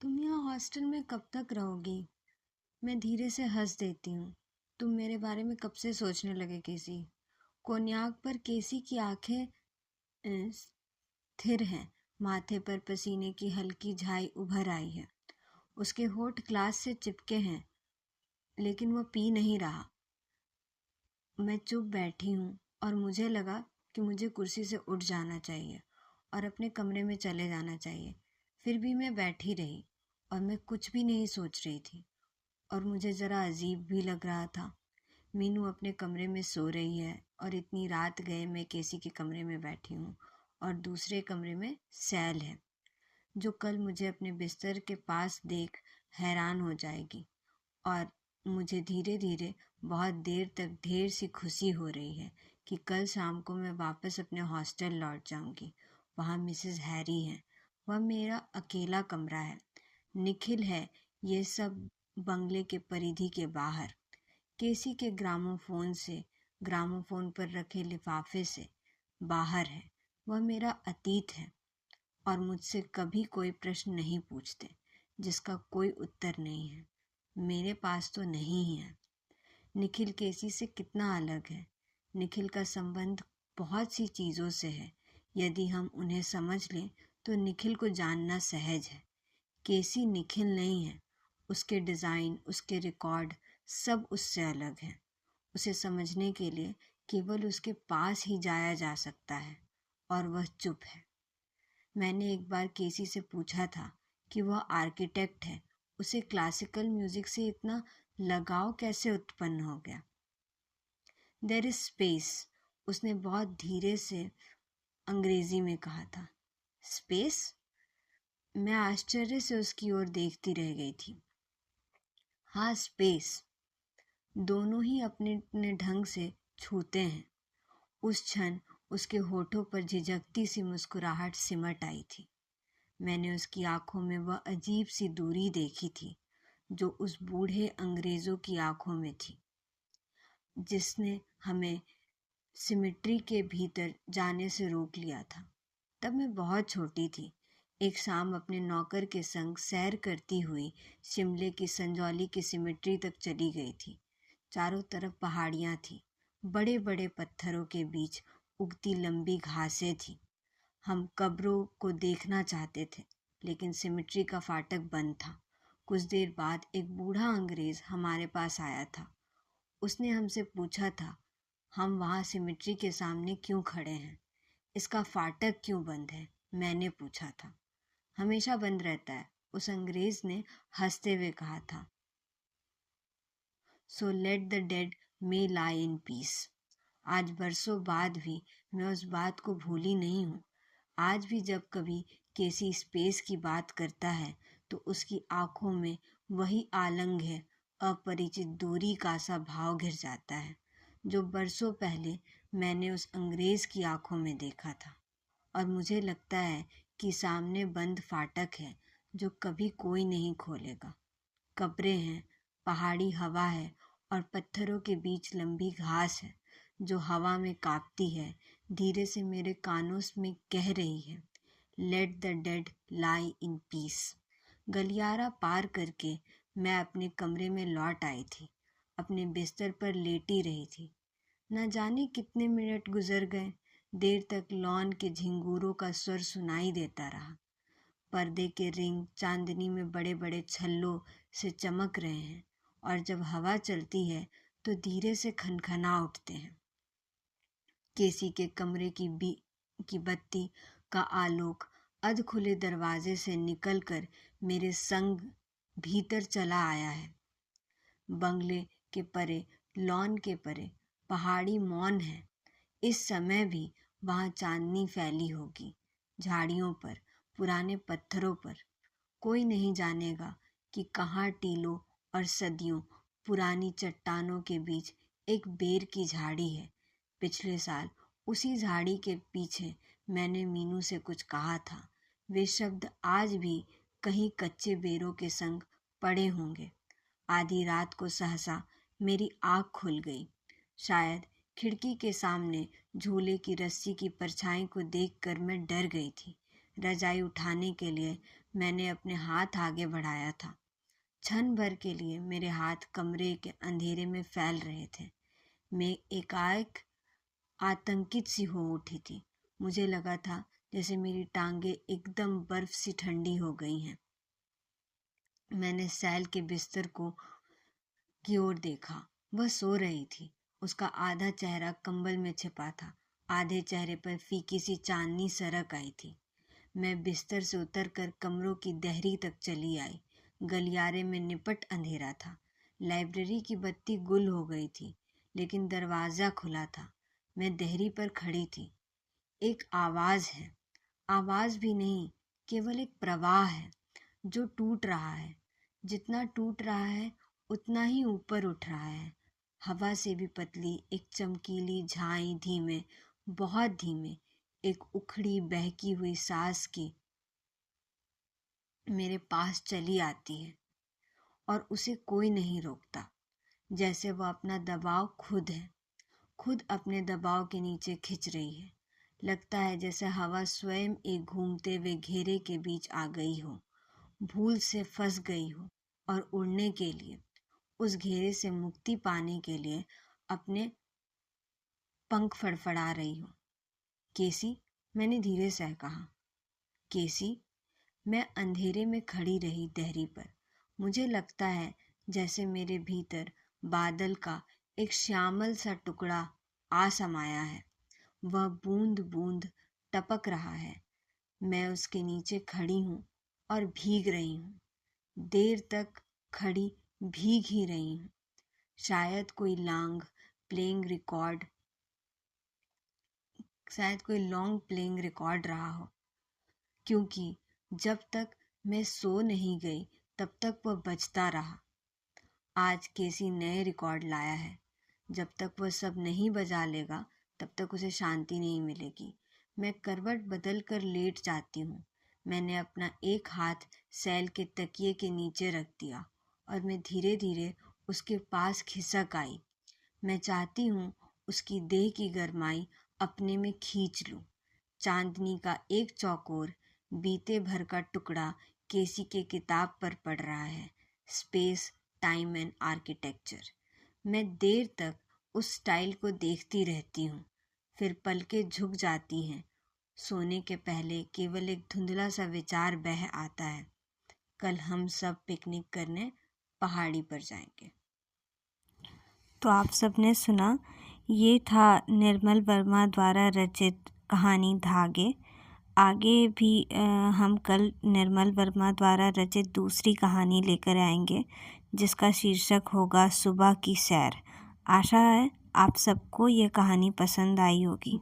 तुम यहाँ हॉस्टल में कब तक रहोगी? मैं धीरे से हंस देती हूँ। तुम मेरे बारे में कब से सोचने लगे केसी? कोन्याक पर केसी की आंखें स्थिर हैं। माथे पर पसीने की हल्की झाई उभर आई है। उसके होठ ग्लास से चिपके हैं, लेकिन वो पी नहीं रहा। मैं चुप बैठी हूँ और मुझे लगा कि मुझे कुर्सी से उठ जाना चाहिए और अपने कमरे में चले जाना चाहिए। फिर भी मैं बैठी रही और मैं कुछ भी नहीं सोच रही थी और मुझे ज़रा अजीब भी लग रहा था। मीनू अपने कमरे में सो रही है और इतनी रात गए मैं केसी के कमरे में बैठी हूँ और दूसरे कमरे में सैल है, जो कल मुझे अपने बिस्तर के पास देख हैरान हो जाएगी। और मुझे धीरे धीरे बहुत देर तक ढेर सी खुशी हो रही है कि कल शाम को मैं वापस अपने हॉस्टल लौट जाऊंगी। वहाँ मिसेस हैरी हैं। वह मेरा अकेला कमरा है। निखिल है ये सब बंगले के परिधि के बाहर। केसी के ग्रामोफोन पर रखे लिफाफे से बाहर है। वह मेरा अतीत है और मुझसे कभी कोई प्रश्न नहीं पूछते जिसका कोई उत्तर नहीं है। मेरे पास तो नहीं है। निखिल केसी से कितना अलग है। निखिल का संबंध बहुत सी चीज़ों से है। यदि हम उन्हें समझ लें तो निखिल को जानना सहज है। केसी निखिल नहीं है। उसके डिज़ाइन, उसके रिकॉर्ड सब उससे अलग हैं। उसे समझने के लिए केवल उसके पास ही जाया जा सकता है और वह चुप है। मैंने एक बार केसी से पूछा था कि वह आर्किटेक्ट है, उसे क्लासिकल म्यूजिक से इतना लगाव कैसे उत्पन्न हो गया। देयर इज स्पेस, उसने बहुत धीरे से अंग्रेजी में कहा था। स्पेस? मैं आश्चर्य से उसकी ओर देखती रह गई थी। हाँ, स्पेस। दोनों ही अपने अपने ढंग से छूते हैं। उस क्षण उसके होठों पर झिझकती सी मुस्कुराहट सिमट आई थी। मैंने उसकी आंखों में वह अजीब सी दूरी देखी थी जो उस बूढ़े अंग्रेज़ों की आंखों में थी, जिसने हमें सिमेट्री के भीतर जाने से रोक लिया था। तब मैं बहुत छोटी थी। एक शाम अपने नौकर के संग सैर करती हुई शिमले की संजौली की सिमेट्री तक चली गई थी। चारों तरफ पहाड़ियाँ थीं। बड़े बड़े पत्थरों के बीच उगती लंबी घासें थीं। हम कब्रों को देखना चाहते थे, लेकिन सिमेट्री का फाटक बंद था। कुछ देर बाद एक बूढ़ा अंग्रेज हमारे पास आया था। उसने हमसे पूछा था, हम वहाँ सिमेट्री के सामने क्यों खड़े हैं? इसका फाटक क्यों बंद है? मैंने पूछा था। हमेशा बंद रहता है, उस अंग्रेज ने हंसते हुए कहा था। So let the dead may lie in peace. आज बरसों बाद भी मैं उस बात को भूली नहीं हूँ। आज भी जब कभी केसी स्पेस की बात करता है तो उसकी आंखों में वही आलंग है, अपरिचित दूरी का सा भाव घिर जाता है जो बरसों पहले मैंने उस अंग्रेज की आंखों में देखा था। और मुझे लगता है कि सामने बंद फाटक है जो कभी कोई नहीं खोलेगा। कब्रें हैं, पहाड़ी हवा है और पत्थरों के बीच लंबी घास है जो हवा में कांपती है, धीरे से मेरे कानों में कह रही है, let the dead lie in peace. गलियारा पार करके मैं अपने कमरे में लौट आई थी। अपने बिस्तर पर लेटी रही थी। न जाने कितने मिनट गुजर गए। देर तक लॉन के झिंगूरों का स्वर सुनाई देता रहा। पर्दे के रिंग चांदनी में बड़े बड़े छल्लों से चमक रहे हैं और जब हवा चलती है तो धीरे से खनखना उठते हैं। केसी के कमरे की बत्ती का आलोक अध खुले दरवाजे से निकलकर मेरे संग भीतर चला आया है। बंगले के परे, लॉन के परे पहाड़ी मौन है। इस समय भी वहाँ चांदनी फैली होगी, झाड़ियों पर, पुराने पत्थरों पर। कोई नहीं जानेगा कि कहाँ टीलों और सदियों पुरानी चट्टानों के बीच एक बेर की झाड़ी है। पिछले साल उसी झाड़ी के पीछे मैंने मीनू से कुछ कहा था। वे शब्द आज भी कहीं कच्चे बेरों के संग पड़े होंगे। आधी रात को सहसा मेरी आँख खुल गई। शायद खिड़की के सामने झूले की रस्सी की परछाई को देखकर मैं डर गई थी। रजाई उठाने के लिए मैंने अपने हाथ आगे बढ़ाया था। क्षण भर के लिए मेरे हाथ कमरे के अंधेरे में फैल रहे थे। मैं एकाएक आतंकित सी हो उठी थी। मुझे लगा था जैसे मेरी टांगें एकदम बर्फ सी ठंडी हो गई हैं। मैंने सैल के बिस्तर की ओर देखा। वह सो रही थी। उसका आधा चेहरा कंबल में छिपा था। आधे चेहरे पर फीकी सी चांदनी सरक आई थी। मैं बिस्तर से उतरकर कमरों की देहरी तक चली आई। गलियारे में निपट अंधेरा था। लाइब्रेरी की बत्ती गुल हो गई थी, लेकिन दरवाज़ा खुला था। मैं देहरी पर खड़ी थी। एक आवाज़ है, आवाज़ भी नहीं, केवल एक प्रवाह है जो टूट रहा है। जितना टूट रहा है उतना ही ऊपर उठ रहा है। हवा से भी पतली एक चमकीली झाई धीमे, बहुत धीमे, एक उखड़ी बहकी हुई सांस की मेरे पास चली आती है और उसे कोई नहीं रोकता। जैसे वह अपना दबाव खुद है, खुद अपने दबाव के नीचे खिंच रही है। लगता है जैसे हवा स्वयं एक घूमते हुए घेरे के बीच आ गई हो, भूल से फंस गई हो और उड़ने के लिए, उस घेरे से मुक्ति पाने के लिए अपने पंख फड़फड़ा रही हो। केसी, मैंने धीरे से कहा। केसी। मैं अंधेरे में खड़ी रही देहरी पर। मुझे लगता है जैसे मेरे भीतर बादल का एक श्यामल सा टुकड़ा आ समाया है। वह बूंद बूंद टपक रहा है। मैं उसके नीचे खड़ी हूँ और भीग रही हूँ। देर तक खड़ी भीग ही रही हूँ। शायद कोई लॉन्ग प्लेइंग रिकॉर्ड रहा हो, क्योंकि जब तक मैं सो नहीं गई तब तक वह बजता रहा। आज केसी नए रिकॉर्ड लाया है। जब तक वह सब नहीं बजा लेगा तब तक उसे शांति नहीं मिलेगी। मैं करवट बदल कर लेट जाती हूँ। मैंने अपना एक हाथ सैल के तकिए के नीचे रख दिया और मैं धीरे धीरे उसके पास खिसक आई। मैं चाहती हूँ उसकी देह की गरमाई अपने में खींच लूँ। चांदनी का एक चौकोर बीते भर का टुकड़ा केसी के किताब पर पढ़ रहा है, स्पेस, टाइम एंड आर्किटेक्चर। मैं देर तक उस स्टाइल को देखती रहती हूँ, फिर पलकें झुक जाती हैं। सोने के पहले केवल एक धुंधला सा विचार बह आता है, कल हम सब पिकनिक करने पहाड़ी पर जाएंगे। तो आप सबने सुना, ये था निर्मल वर्मा द्वारा रचित कहानी धागे। आगे भी हम कल निर्मल वर्मा द्वारा रचित दूसरी कहानी लेकर आएंगे, जिसका शीर्षक होगा सुबह की सैर। आशा है आप सबको ये कहानी पसंद आई होगी।